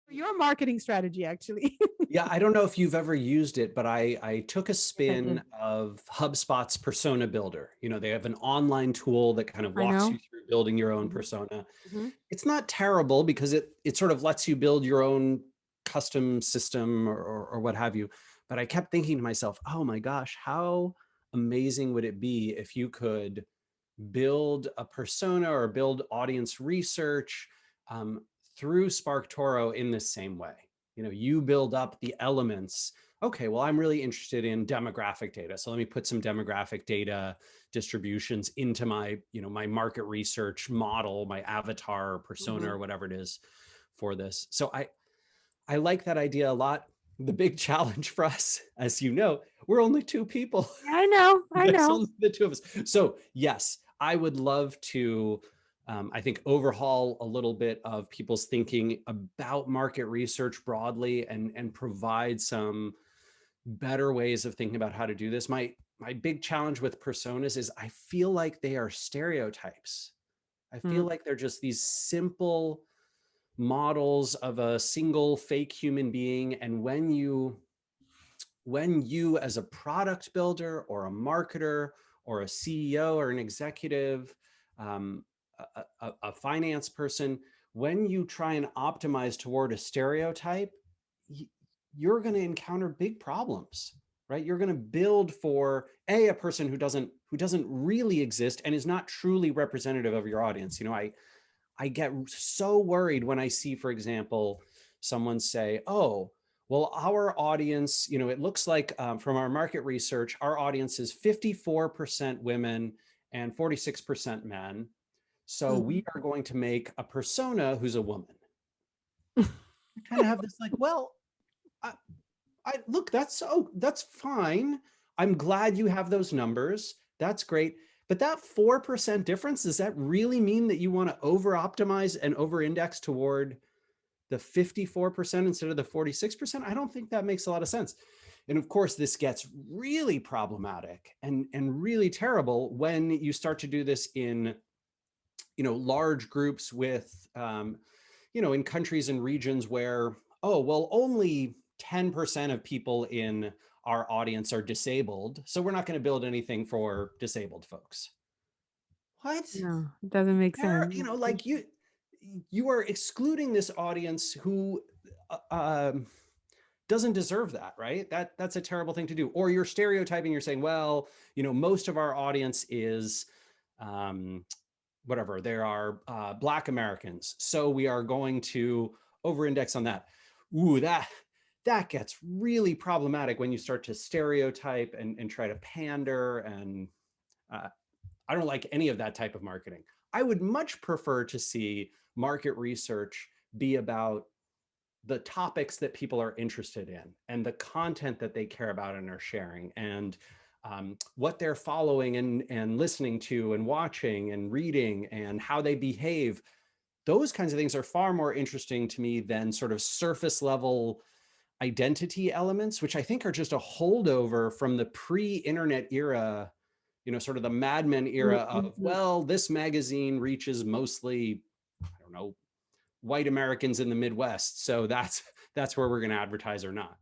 Your marketing strategy, actually. Yeah, I don't know if you've ever used it, but I took a Yes, I spin did. of HubSpot's Persona Builder. You know, they have an online tool that kind of I walks know. you through building your own Hmm. persona. Hmm. It's not terrible because it sort of lets you build your own custom system or what have you. But I kept thinking to myself, oh my gosh, how amazing would it be if you could build a persona or build audience research um, through SparkToro in the same way. You know, you build up the elements. Okay, well, I'm really interested in demographic data. So let me put some demographic data distributions into my, you know, my market research model, my avatar or persona Hmm. or whatever it is for this. So I like that idea a lot. The big challenge for us, as you know, we're only two people. Yeah, I know. I There's know. only the two of us. So yes, I would love to, I think, overhaul a little bit of people's thinking about market research broadly and provide some better ways of thinking about how to do this. My big challenge with personas is I feel like they are stereotypes. I feel Mm. like they're just these simple models of a single fake human being. And when you as a product builder or a marketer or a CEO or an executive, um, a finance person, when you try and optimize toward a stereotype, you're going to encounter big problems, right? You're going to build for a person who doesn't really exist and is not truly representative of your audience. You know, I get so worried when I see, for example, someone say, oh, well, our audience, you know, it looks like from our market research, our audience is 54% women and 46% men. So we Mhm. are going to make a persona who's a woman. You kind of have this like, well, I, I look, that's fine. I'm glad you have those numbers. That's great. But that 4% difference, does that really mean that you want to over optimize and over index toward the 54% instead of the 46%? I don't think that makes a lot of sense. And of course, this gets really problematic and really terrible when you start to do this in, you know, large groups with, you know, in countries and regions where, oh, well, only 10% of people in our audience are disabled. So we're not going to build anything for disabled folks. What? No, it doesn't make There, sense. you know, like you are excluding this audience who doesn't deserve that, right? That's a terrible thing to do. Or you're stereotyping, you're saying, well, you know, most of our audience is um, whatever, there are Black Americans. So we are going to over-index on that. Ooh, that gets really problematic when you start to stereotype and try to pander. And uh, I don't like any of that type of marketing. I would much prefer to see market research be about the topics that people are interested in and the content that they care about and are sharing and what they're following and listening to and watching and reading and how they behave. Those kinds of things are far more interesting to me than sort of surface level identity elements, which I think are just a holdover from the pre-internet era, you know, sort of the Mad Men era of, Mhm. well, this magazine reaches mostly, I don't know, white Americans in the Midwest. So that's where we're going to advertise or not.